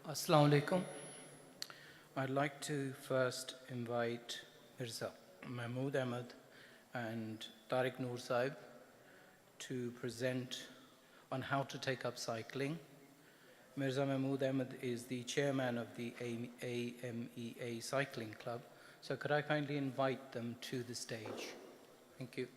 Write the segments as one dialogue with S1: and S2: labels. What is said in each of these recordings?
S1: Assalamu alaikum. I'd like to first invite Mirza Mahmood Ahmed and Tariq Noor Saib to present on how to take up cycling. Mirza Mahmood Ahmed is the chairman of the AMEA Cycling Club. So could I kindly invite them to the stage? Thank you.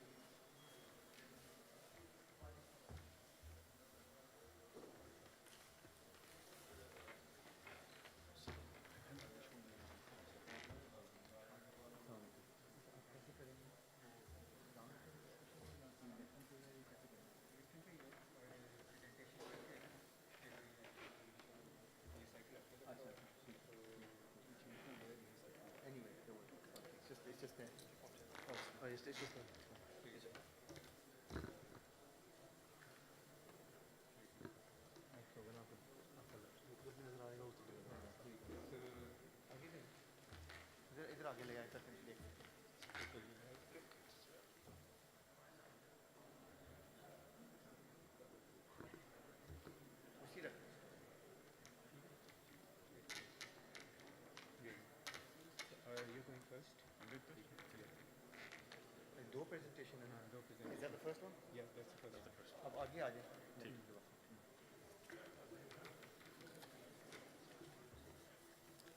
S2: Is that the first one? Yeah, that's the first one.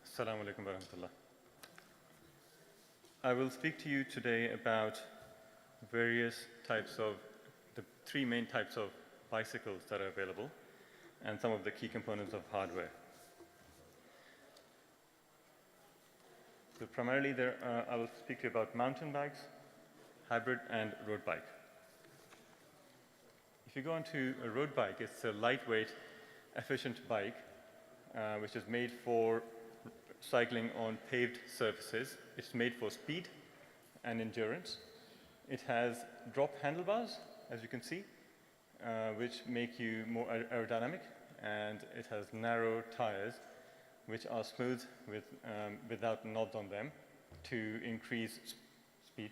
S2: Assalamu alaikum wa rahmatullah. I will speak to you today about various types of, the three main types of bicycles that are available and some of the key components of hardware. So primarily I will speak to you about mountain bikes, hybrid and road bike. If you go onto a road bike, it's a lightweight, efficient bike which is made for cycling on paved surfaces. It's made for speed and endurance. It has drop handlebars, as you can see, which make you more aerodynamic, and it has narrow tires which are smooth without knobs on them to increase speed.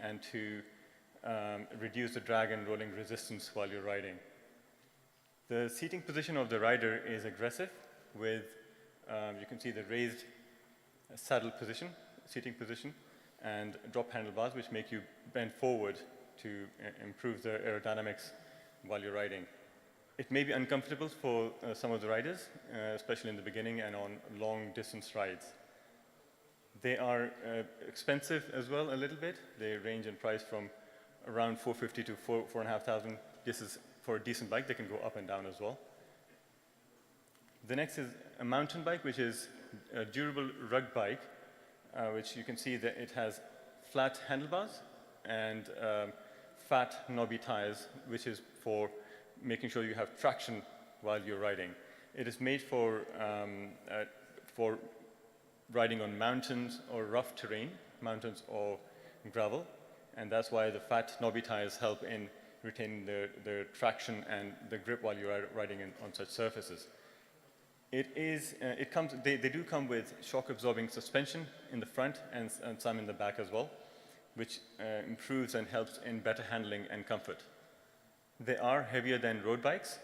S2: And to reduce the drag and rolling resistance while you're riding. The seating position of the rider is aggressive with, you can see the raised saddle position, seating position, and drop handlebars which make you bend forward to improve the aerodynamics while you're riding. It may be uncomfortable for some of the riders, especially in the beginning and on long distance rides. They are expensive as well a little bit. They range in price from around $450 to $4,500. This is for a decent bike. They can go up and down as well. The next is a mountain bike, which is a durable rug bike, which you can see that it has flat handlebars and fat knobby tires, which is for making sure you have traction while you're riding. It is made for riding on mountains or rough terrain, mountains or gravel, and that's why the fat knobby tires help in retaining the traction and the grip while you're riding on such surfaces. They do come with shock absorbing suspension in the front and some in the back as well, which improves and helps in better handling and comfort. They are heavier than road bikes.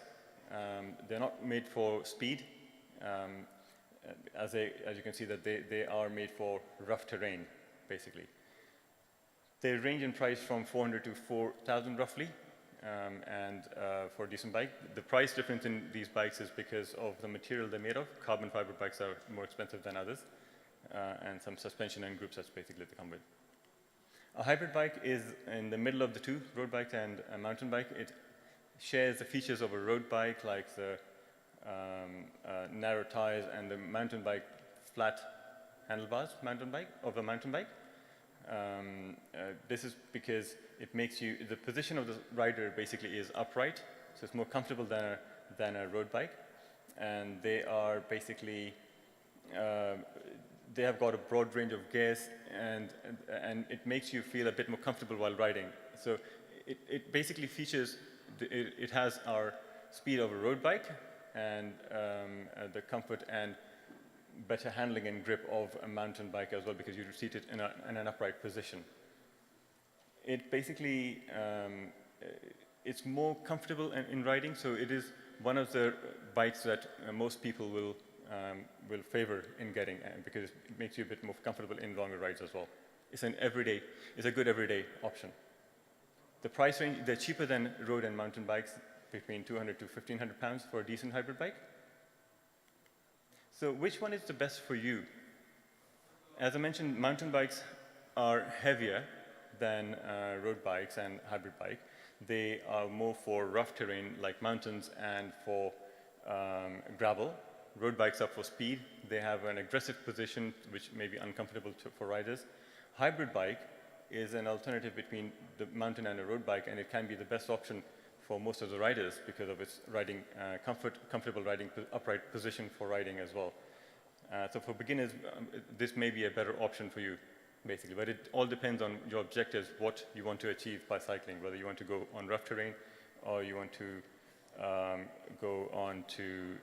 S2: They're not made for speed. As you can see that they are made for rough terrain, basically. They range in price from $400 to $4,000 roughly, and for a decent bike. The price difference in these bikes is because of the material they're made of. Carbon fiber bikes are more expensive than others, and some suspension and group sets basically they come with. A hybrid bike is in the middle of the two, road bike and a mountain bike. It shares the features of a road bike, like the narrow tires and the mountain bike flat handlebars of a mountain bike. This is because it makes the position of the rider basically is upright, so it's more comfortable than a road bike. And they are basically, they have got a broad range of gears, and it makes you feel a bit more comfortable while riding. So it basically features, it has our speed of a road bike, and the comfort and better handling and grip of a mountain bike as well, because you're seated in an upright position. It basically, it's more comfortable in riding, so it is one of the bikes that most people will favor in getting, because it makes you a bit more comfortable in longer rides as well. It's a good everyday option. The price range, they're cheaper than road and mountain bikes, between 200 to 1,500 pounds for a decent hybrid bike. So which one is the best for you? As I mentioned, mountain bikes are heavier than road bikes and hybrid bike. They are more for rough terrain like mountains and for gravel. Road bikes are for speed. They have an aggressive position which may be uncomfortable for riders. Hybrid bike is an alternative between the mountain and a road bike, and it can be the best option for most of the riders because of its riding comfortable riding upright position for riding as well. So for beginners, this may be a better option for you, basically. But it all depends on your objectives, what you want to achieve by cycling, whether you want to go on rough terrain or you want to go on to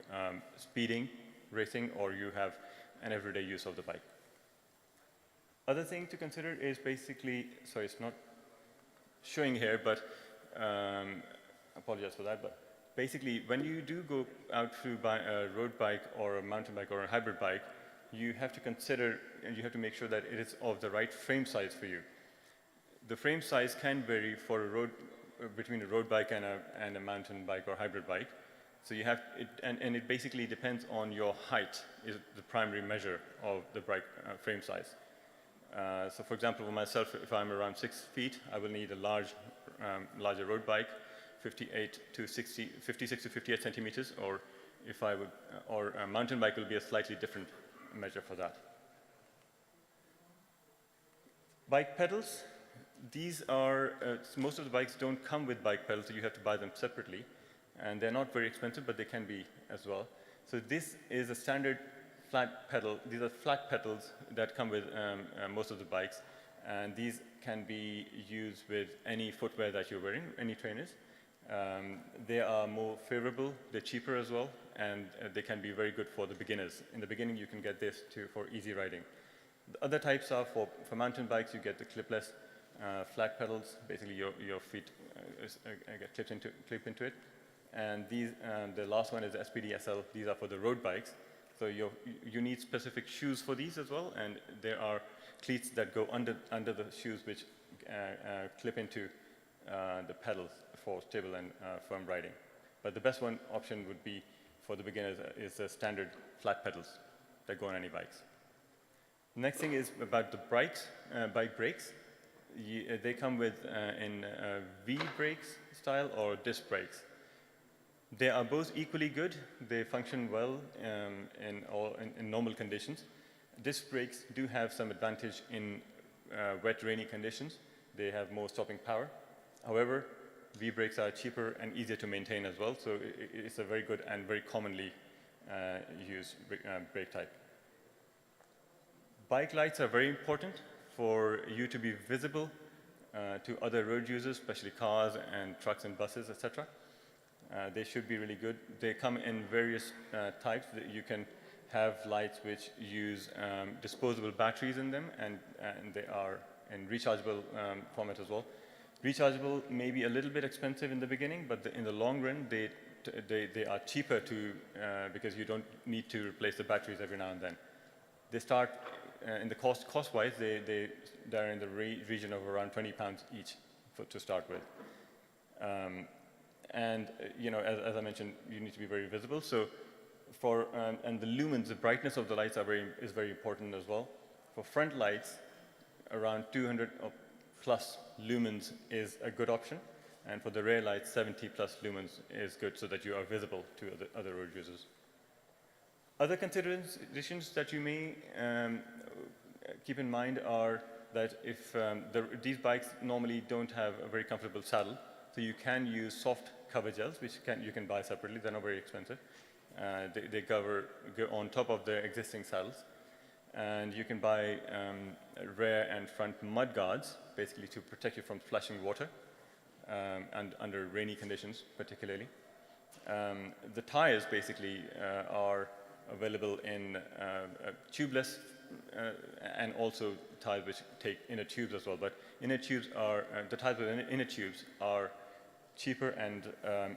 S2: speeding, racing, or you have an everyday use of the bike. Other thing to consider is basically, sorry, it's not showing here, but apologize for that, but basically when you do go out through a road bike or a mountain bike or a hybrid bike, you have to consider and you have to make sure that it is of the right frame size for you. The frame size can vary for a road, between a road bike and a mountain bike or hybrid bike. So you have, and it basically depends on your height is the primary measure of the bike frame size. So for example, for myself, if I'm around 6 feet, I will need a larger road bike, 56 to 58 centimeters, or if I would, or a mountain bike will be a slightly different measure for that. Bike pedals, these are, most of the bikes don't come with bike pedals, so you have to buy them separately. And they're not very expensive, but they can be as well. So this is a standard flat pedal. These are flat pedals that come with most of the bikes. And these can be used with any footwear that you're wearing, any trainers. They are more favorable, they're cheaper as well, and they can be very good for the beginners. In the beginning, you can get this for easy riding. The other types are for mountain bikes, you get the clipless flat pedals. Basically, your feet get clip into it. And these, the last one is the SPD SL. These are for the road bikes. So you need specific shoes for these as well, and there are cleats that go under the shoes which clip into the pedals for stable and firm riding. But the best option would be for the beginners is the standard flat pedals that go on any bikes. Next thing is about the bike brakes. They come with in V brakes style or disc brakes. They are both equally good. They function well in normal conditions. Disc brakes do have some advantage in wet, rainy conditions. They have more stopping power. However, V brakes are cheaper and easier to maintain as well, so it's a very good and very commonly used brake type. Bike lights are very important for you to be visible to other road users, especially cars and trucks and buses, etc. They should be really good. They come in various types. You can have lights which use disposable batteries in them, and they are in rechargeable format as well. Rechargeable may be a little bit expensive in the beginning, but in the long run, they are cheaper because you don't need to replace the batteries every now and then. They start in the cost-wise, they're in the region of around £20 each to start with. And as I mentioned, you need to be very visible. So and the lumens, the brightness of the lights is very important as well. For front lights, around 200 plus lumens is a good option. And for the rear lights, 70 plus lumens is good so that you are visible to other road users. Other considerations that you may keep in mind are that if these bikes normally don't have a very comfortable saddle, so you can use soft cover gels, which you can buy separately. They're not very expensive. They go on top of the existing saddles. And you can buy rear and front mud guards, basically to protect you from splashing water and under rainy conditions, particularly. The tires basically are available in tubeless and also tires which take inner tubes as well. But inner tubes the tires with inner tubes are cheaper and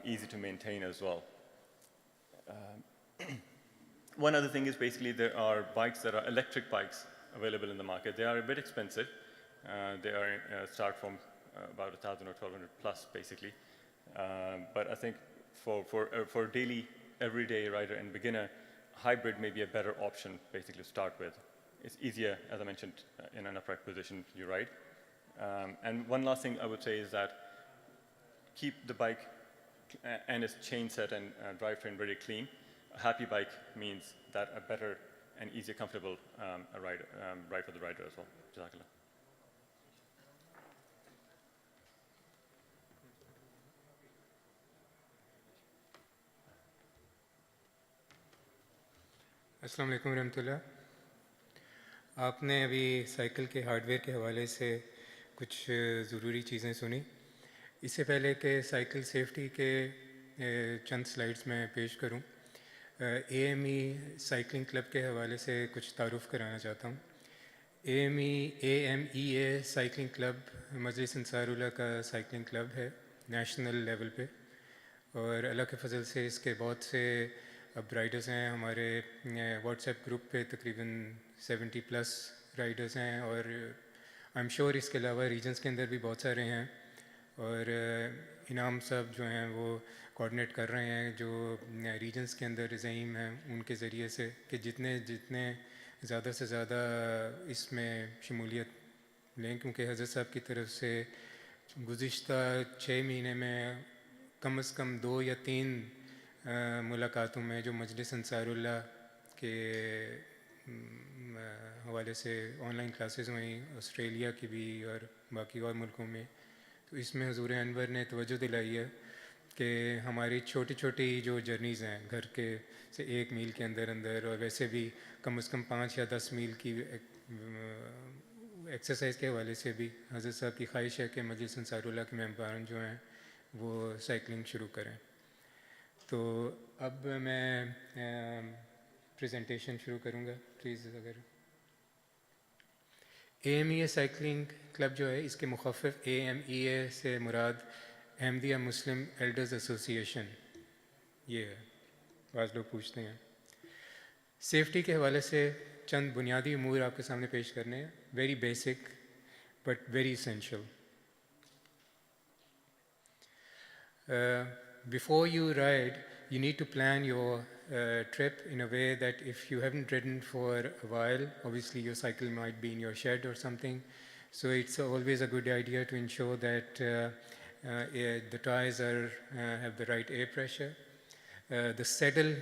S2: easy to maintain as well. One other thing is basically there are bikes that are electric bikes available in the market. They are a bit expensive. They are start from about 1,000 or 1,200 plus, basically. But I think for daily, everyday rider and beginner, hybrid may be a better option, basically, to start with. It's easier, as I mentioned, in an upright position you ride. And one last thing I would say is that keep the bike and its chain set and drivetrain very clean. A happy bike means that a better and easier, comfortable ride for the rider as well. Jazakallah.
S3: अस्सलाम वालेकुम रहमतुल्लाह। आपने अभी cycle के hardware के हवाले से कुछ ज़रूरी चीज़ें सुनी। इससे पहले कि साइकिल सेफ्टी के चंद स्लाइड्स में पेश करूं, AME साइकिलिंग क्लब के हवाले से कुछ तारुफ कराना चाहता हूं। AMEA साइकिलिंग क्लब मजलिस अंसारुल्लाह का साइकिलिंग क्लब है नेशनल लेवल पे, और अल्लाह के फजल से इसके बहुत से अब राइडर्स हैं। हमारे व्हाट्सएप ग्रुप पे तकरीबन 70 प्लस राइडर्स हैं, और आई एम श्योर इसके अलावा रीजन्स के अंदर भी बहुत सारे हैं। और इनाम साहब जो हैं वो कोऑर्डिनेट कर रहे हैं जो रीजन्स के अंदर ज़ईम हैं उनके ज़रिए से, कि जितने ज़्यादा से ज़्यादा इसमें शमूलियत लें, क्योंकि हज़रत साहब की तरफ से गुज़िश्ता 6 महीने में कम से कम 2 या 3 मुलाकातों में जो मजलिस अंसारुल्लाह के हवाले से ऑनलाइन क्लासेस हुई, ऑस्ट्रेलिया की भी और बाकी और मुल्कों में, तो इसमें हुज़ूर अनवर ने तवज्जो दिलाई है कि हमारी छोटी छोटी जो जर्नीज़ हैं घर के से 1 मील के अंदर और वैसे भी कम से कम 5 या 10 मील की एक्सरसाइज के हवाले से भी हज़रत साहब की ख्वाहिश है कि मजलिस अंसारुल्लाह के मेंबरान जो हैं वो साइकिलिंग शुरू करें। तो अब मैं प्रेजेंटेशन शुरू करूँगा प्लीज़। अगर AMEA साइकिलिंग क्लब जो है, इसके मुखफ़फ़ AMEA से मुराद अहमदिया मुस्लिम एल्डर्स एसोसिएशन ये है। बाज़ लोग पूछते हैं। सेफ्टी के हवाले से चंद बुनियादी उमूर आपके सामने पेश करने हैं, very basic but very essential. Before you ride, you need to plan your trip in a way that if you haven't ridden for a while, obviously your cycle might be in your shed or something. So it's always a good idea to ensure that the tires have the right air pressure. The saddle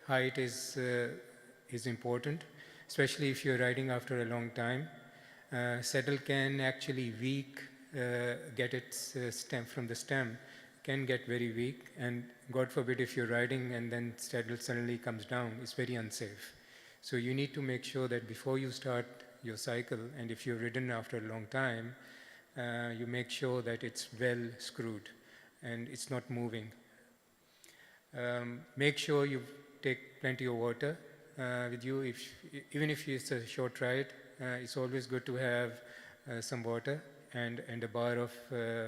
S3: height is important, especially if you're riding after a long time. Saddle can actually get its stem from the stem, can get very weak, and God forbid if you're riding and then saddle suddenly comes down, it's very unsafe. So you need to make sure that before you start your cycle, and if you've ridden after a long time, you make sure that it's well screwed and it's not moving. Make sure you take plenty of water with you. Even if it's a short ride, it's always good to have some water and a bar of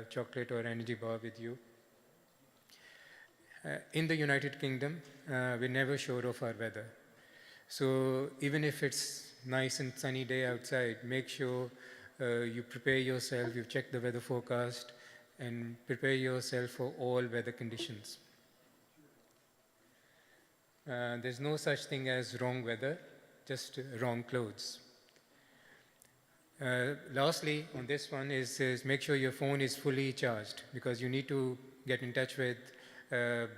S3: chocolate or energy bar with you. In the United Kingdom, we're never sure of our weather. So even if it's nice and sunny day outside, make sure you prepare yourself, you check the weather forecast, and prepare yourself for all weather conditions. There's no such thing as wrong weather, just wrong clothes. Lastly, on this one is make sure your phone is fully charged, because you need to get in touch with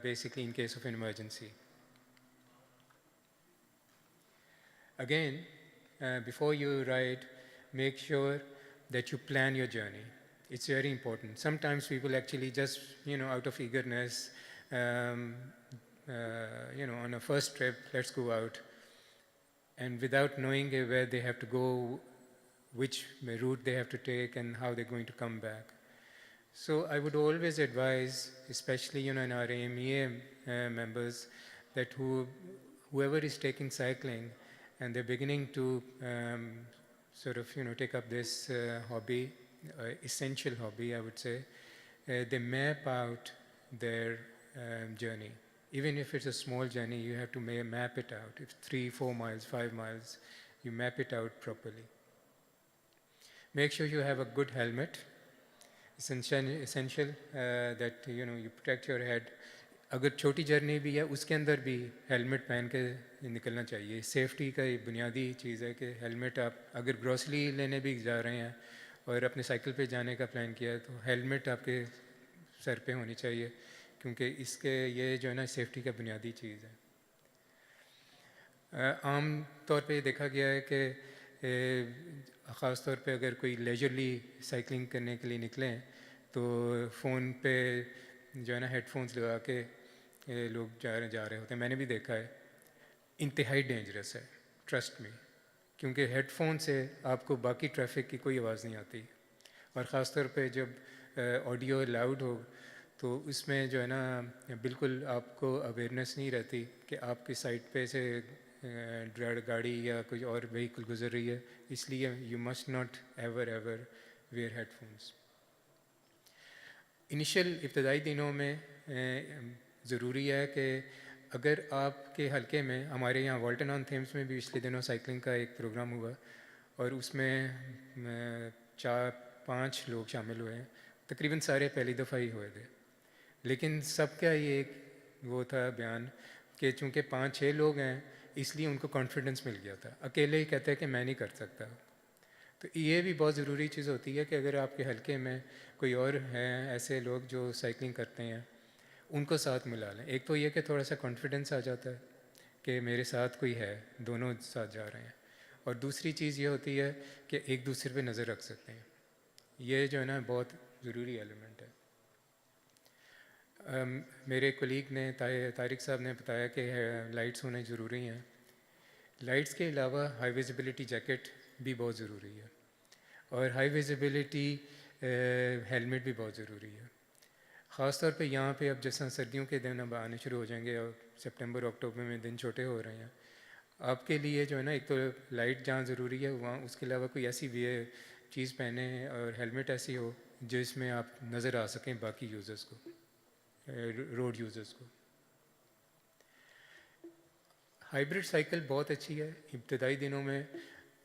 S3: basically in case of an emergency. Again, before you ride, make sure that you plan your journey. It's very important. Sometimes people actually just, out of eagerness, on a first trip, let's go out, and without knowing where they have to go, which route they have to take, and how they're going to come back. So I would always advise, especially in our AMEA members, that whoever is taking cycling and they're beginning to take up this hobby, essential hobby, I would say, they map out their journey. Even if it's a small journey, you have to map it out. If 3, 4 miles, 5 miles, you map it out properly. Make sure you have a good helmet. It's essential that you protect your head. اگر چھوٹی journey بھی ہے اس کے اندر بھی helmet پہن کے نکلنا چاہیے. سیفٹی کا یہ بنیادی چیز ہے کہ ہیلمٹ آپ اگر گروسری لینے بھی جا رہے ہیں اور اپنے سائیکل پہ جانے کا پلان کیا ہے تو ہیلمٹ آپ کے سر پہ ہونی چاہیے, کیونکہ اس کے یہ جو ہے نا سیفٹی کا بنیادی چیز ہے. عام طور پہ دیکھا گیا ہے کہ خاص طور پہ اگر کوئی لیجرلی سائیکلنگ کرنے کے لیے نکلیں تو فون پہ جو ہے نا ہیڈ فونس لگا کے لوگ جا رہے ہوتے ہیں. میں نے بھی دیکھا ہے, انتہائی ڈینجرس ہے, ٹرسٹ می, کیونکہ ہیڈ فون سے آپ کو باقی ٹریفک کی کوئی آواز نہیں آتی, اور خاص طور پہ جب آڈیو لاؤڈ ہو تو اس میں جو ہے نا بالکل آپ کو اویئرنیس نہیں رہتی کہ آپ کی سائڈ پہ سے گاڑی یا کوئی اور وہیکل گزر رہی ہے. اس لیے you must not ever wear headphones. Initial ابتدائی دنوں میں ضروری ہے کہ اگر آپ کے حلقے میں, ہمارے یہاں والٹن آن تھیمس میں بھی پچھلے دنوں سائیکلنگ کا ایک پروگرام ہوا اور اس میں 4-5 لوگ شامل ہوئے ہیں. تقریباً سارے پہلی دفعہ ہی ہوئے تھے, لیکن سب کا یہ ایک وہ تھا بیان کہ چونکہ 5-6 لوگ ہیں اس لیے ان کو کانفیڈنس مل گیا تھا. اکیلے ہی کہتے ہیں کہ میں نہیں کر سکتا. تو یہ بھی بہت ضروری چیز ہوتی ہے کہ اگر آپ کے حلقے میں کوئی اور ہیں ایسے لوگ جو سائیکلنگ کرتے ہیں ان کو ساتھ ملا لیں. ایک تو یہ کہ تھوڑا سا کانفیڈنس آ جاتا ہے کہ میرے ساتھ کوئی ہے, دونوں ساتھ جا رہے ہیں, اور دوسری چیز یہ ہوتی ہے کہ ایک دوسرے پہ نظر رکھ سکتے ہیں. یہ جو ہے نا بہت ضروری ایلیمنٹ ہے. میرے کولیگ نے طارق صاحب نے بتایا کہ لائٹس ہونے ضروری ہیں. لائٹس کے علاوہ ہائی ویزیبلٹی جیکٹ بھی بہت ضروری ہے, اور ہائی ویزیبلٹی ہیلمٹ بھی بہت ضروری ہے. خاص طور پہ یہاں پہ اب جیسا سردیوں کے دن اب آنے شروع ہو جائیں گے اور سپٹمبر اکتوبر میں دن چھوٹے ہو رہے ہیں, آپ کے لیے جو ہے نا ایک تو لائٹ جہاں ضروری ہے وہاں اس کے علاوہ کوئی ایسی چیز پہنے اور ہیلمٹ ایسی ہو جس میں آپ نظر آ سکیں باقی یوزرز کو, روڈ یوزرز کو. ہائیبرڈ سائیکل بہت اچھی ہے ابتدائی دنوں میں,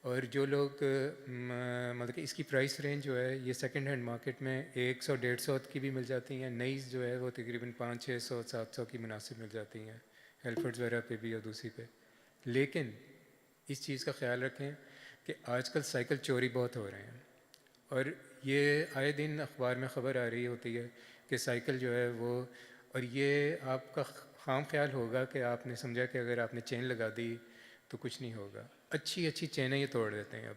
S3: اور جو لوگ مطلب کہ اس کی پرائس رینج جو ہے یہ سیکنڈ ہینڈ مارکیٹ میں 100-150 کی بھی مل جاتی ہیں. نئی جو ہے وہ تقریباً 500-600-700 کی مناسب مل جاتی ہیں ہیلفرڈز وغیرہ پہ بھی اور دوسری پہ. لیکن اس چیز کا خیال رکھیں کہ آج کل سائیکل چوری بہت ہو رہے ہیں, اور یہ آئے دن اخبار میں خبر آ رہی ہوتی ہے کہ سائیکل جو ہے وہ, اور یہ آپ کا خام خیال ہوگا کہ آپ نے سمجھا کہ اگر آپ نے چین لگا دی تو کچھ نہیں ہوگا. اچھی چینیں یہ توڑ دیتے ہیں اب,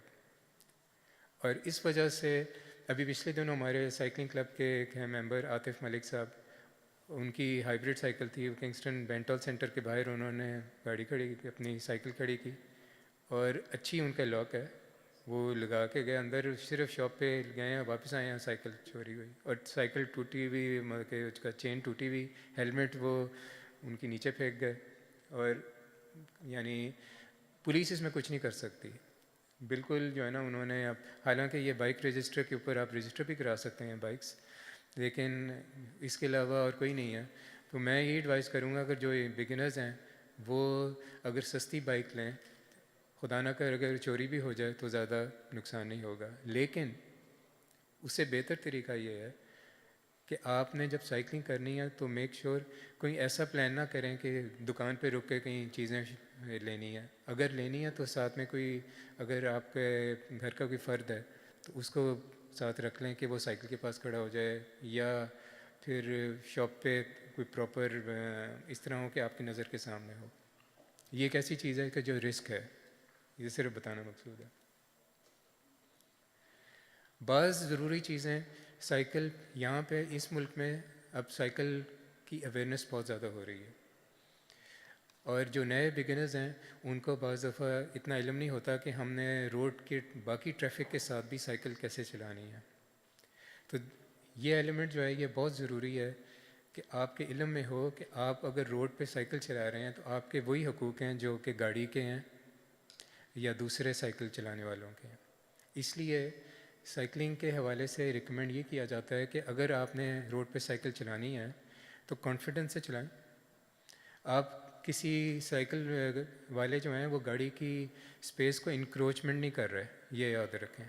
S3: اور اس وجہ سے ابھی پچھلے دنوں ہمارے سائیکلنگ کلب کے ایک ہیں ممبر عاطف ملک صاحب, ان کی ہائیبرڈ سائیکل تھی, کنگسٹن بینٹال سینٹر کے باہر انہوں نے گاڑی کھڑی کی, اپنی سائیکل کھڑی کی, اور اچھی ان کا لاک ہے, وہ لگا کے گئے اندر, صرف شاپ پہ گئے ہیں, واپس آئے ہیں, سائیکل چوری ہوئی, اور سائیکل ٹوٹی ہوئی, مطلب کہ اس کا چین ٹوٹی ہوئی, ہیلمٹ وہ ان کی نیچے پھینک گئے, اور یعنی پولیس اس میں کچھ نہیں کر سکتی بالکل جو ہے نا. انہوں نے اب حالانکہ یہ بائک رجسٹر کے اوپر آپ رجسٹر بھی کرا سکتے ہیں بائکس, لیکن اس کے علاوہ اور کوئی نہیں ہے. تو میں یہ ایڈوائز کروں گا اگر جو بگنرز ہیں وہ اگر سستی بائک لیں, خدا نہ کر اگر چوری بھی ہو جائے تو زیادہ نقصان نہیں ہوگا, لیکن اس سے بہتر طریقہ یہ ہے کہ آپ نے جب سائیکلنگ کرنی ہے تو میک شیور کوئی ایسا پلان نہ کریں کہ دکان پہ رک کے کہیں چیزیں لینی ہے. اگر لینی ہے تو ساتھ میں کوئی, اگر آپ کے گھر کا کوئی فرد ہے تو اس کو ساتھ رکھ لیں کہ وہ سائیکل کے پاس کھڑا ہو جائے, یا پھر شاپ پہ کوئی پراپر اس طرح ہو کہ آپ کی نظر کے سامنے ہو. یہ ایک ایسی چیز ہے کہ جو رسک ہے, یہ صرف بتانا مقصود ہے. بعض ضروری چیزیں سائیکل, یہاں پہ اس ملک میں اب سائیکل کی اویئرنیس بہت زیادہ ہو رہی ہے, اور جو نئے بگنرز ہیں ان کو بعض دفعہ اتنا علم نہیں ہوتا کہ ہم نے روڈ کے باقی ٹریفک کے ساتھ بھی سائیکل کیسے چلانی ہے. تو یہ ایلیمنٹ جو ہے یہ بہت ضروری ہے کہ آپ کے علم میں ہو کہ آپ اگر روڈ پہ سائیکل چلا رہے ہیں تو آپ کے وہی حقوق ہیں جو کہ گاڑی کے ہیں یا دوسرے سائیکل چلانے والوں کے ہیں. اس لیے سائیکلنگ کے حوالے سے ریکمینڈ یہ کیا جاتا ہے کہ اگر آپ نے روڈ پہ سائیکل چلانی ہے تو کانفیڈنس سے چلائیں. آپ کسی سائیکل والے جو ہیں وہ گاڑی کی اسپیس کو انکروچمنٹ نہیں کر رہے, یہ یاد رکھیں.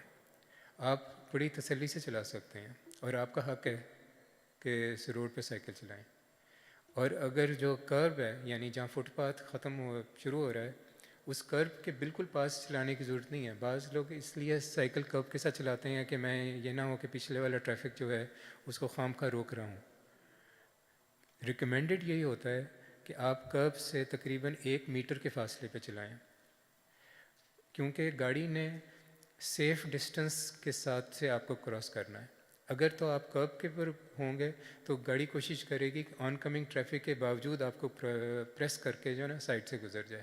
S3: آپ بڑی تسلی سے چلا سکتے ہیں اور آپ کا حق ہے کہ اس روڈ پہ سائیکل چلائیں. اور اگر جو کرب ہے, یعنی جہاں فٹ پاتھ شروع ہو رہا ہے, اس کرب کے بالکل پاس چلانے کی ضرورت نہیں ہے. بعض لوگ اس لیے سائیکل کرب کے ساتھ چلاتے ہیں کہ میں یہ نہ ہو کہ پچھلے والا ٹریفک جو ہے اس کو خواہ روک رہا ہوں. ریکمینڈڈ یہی ہوتا ہے کہ آپ کرب سے تقریباً 1 میٹر کے فاصلے پہ چلائیں, کیونکہ گاڑی نے سیف ڈسٹنس کے ساتھ سے آپ کو کراس کرنا ہے. اگر تو آپ کرب کے پر ہوں گے تو گاڑی کوشش کرے گی کہ آن کمنگ ٹریفک کے باوجود آپ کو پریس کر کے جو ہے نا سائڈ سے گزر جائے.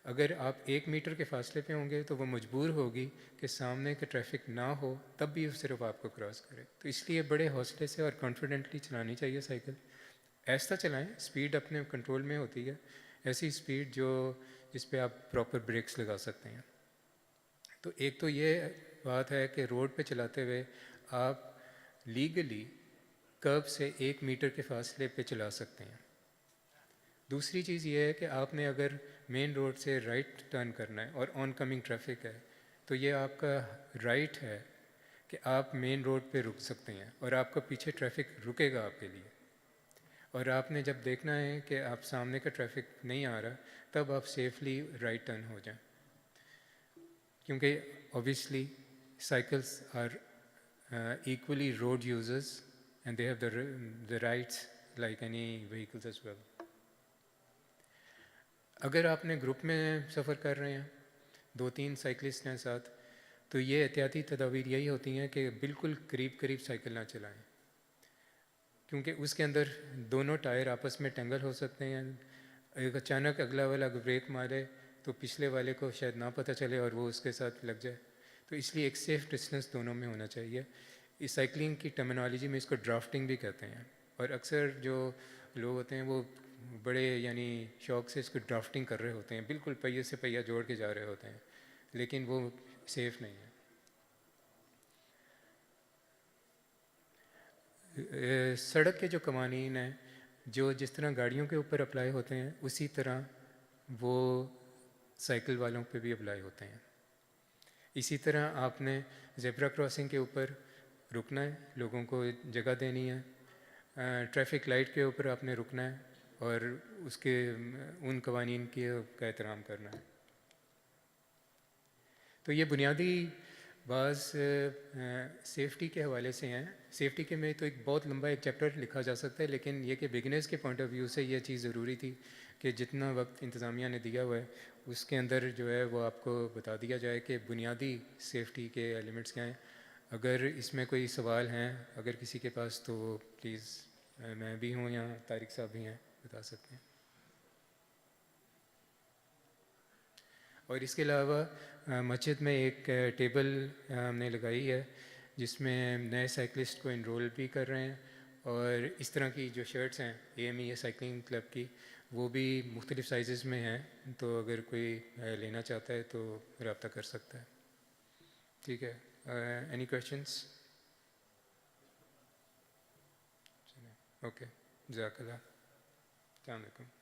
S3: اگر آپ 1 میٹر کے فاصلے پہ ہوں گے تو وہ مجبور ہوگی کہ سامنے کے ٹریفک نہ ہو تب بھی صرف آپ کو کراس کرے. تو اس لیے بڑے حوصلے سے اور کانفیڈنٹلی چلانی چاہیے سائیکل. ایسا چلائیں, اسپیڈ اپنے کنٹرول میں ہوتی ہے, ایسی اسپیڈ جس پہ آپ پراپر بریکس لگا سکتے ہیں. تو ایک تو یہ بات ہے کہ روڈ پہ چلاتے ہوئے آپ لیگلی کرب سے 1 میٹر کے فاصلے پہ چلا سکتے ہیں. دوسری چیز یہ ہے کہ آپ نے اگر مین روڈ سے رائٹ ٹرن کرنا ہے اور آن کمنگ ٹریفک ہے تو یہ آپ کا رائٹ ہے کہ آپ مین روڈ پہ رک سکتے ہیں اور آپ کا پیچھے ٹریفک رکے گا آپ کے لیے. اور آپ نے جب دیکھنا ہے کہ آپ سامنے کا ٹریفک نہیں آ رہا تب آپ سیفلی رائٹ ٹرن ہو جائیں, کیونکہ obviously cycles are equally road users and they have the rights like any vehicles as well. اگر آپ نے گروپ میں سفر کر رہے ہیں, 2-3 سائیکلسٹ ہیں ساتھ, تو یہ احتیاطی تدابیر یہی ہوتی ہیں کہ بالکل قریب سائیکل نہ چلائیں, کیونکہ اس کے اندر دونوں ٹائر آپس میں ٹینگل ہو سکتے ہیں. ایک اچانک اگلا والا بریک مارے تو پچھلے والے کو شاید نہ پتہ چلے اور وہ اس کے ساتھ لگ جائے. تو اس لیے ایک سیف ڈسٹنس دونوں میں ہونا چاہیے. اس سائیکلنگ کی ٹرمینالوجی میں اس کو ڈرافٹنگ بھی کہتے ہیں, اور اکثر جو لوگ ہوتے ہیں وہ بڑے یعنی شوق سے اس کو ڈرافٹنگ کر رہے ہوتے ہیں, بالکل پہیے سے پہیہ جوڑ کے جا رہے ہوتے ہیں, لیکن وہ سیف نہیں ہے. سڑک کے جو قوانین ہیں جو جس طرح گاڑیوں کے اوپر اپلائی ہوتے ہیں اسی طرح وہ سائیکل والوں پہ بھی اپلائی ہوتے ہیں. اسی طرح آپ نے زیبرا کراسنگ کے اوپر رکنا ہے, لوگوں کو جگہ دینی ہے. ٹریفک لائٹ کے اوپر آپ نے رکنا ہے اور اس کے ان قوانین کا احترام کرنا ہے. تو یہ بنیادی بعض سیفٹی کے حوالے سے ہیں. سیفٹی کے میں تو ایک بہت لمبا ایک چیپٹر لکھا جا سکتا ہے, لیکن یہ کہ بگنرز کے پوائنٹ آف ویو سے یہ چیز ضروری تھی کہ جتنا وقت انتظامیہ نے دیا ہوا ہے اس کے اندر جو ہے وہ آپ کو بتا دیا جائے کہ بنیادی سیفٹی کے ایلیمنٹس کیا ہیں. اگر اس میں کوئی سوال ہیں اگر کسی کے پاس تو پلیز, میں بھی ہوں یا طارق صاحب بھی ہیں, بتا سکتے ہیں. اور اس کے علاوہ مسجد میں ایک ٹیبل ہم نے لگائی ہے جس میں نئے سائیکلسٹ کو انرول بھی کر رہے ہیں, اور اس طرح کی جو شرٹس ہیں AME سائیکلنگ کلب کی وہ بھی مختلف سائزز میں ہیں, تو اگر کوئی لینا چاہتا ہے تو رابطہ کر سکتا ہے. ٹھیک ہے, اینی کویشچنس؟ اوکے, جزاک اللہ, السلام علیکم.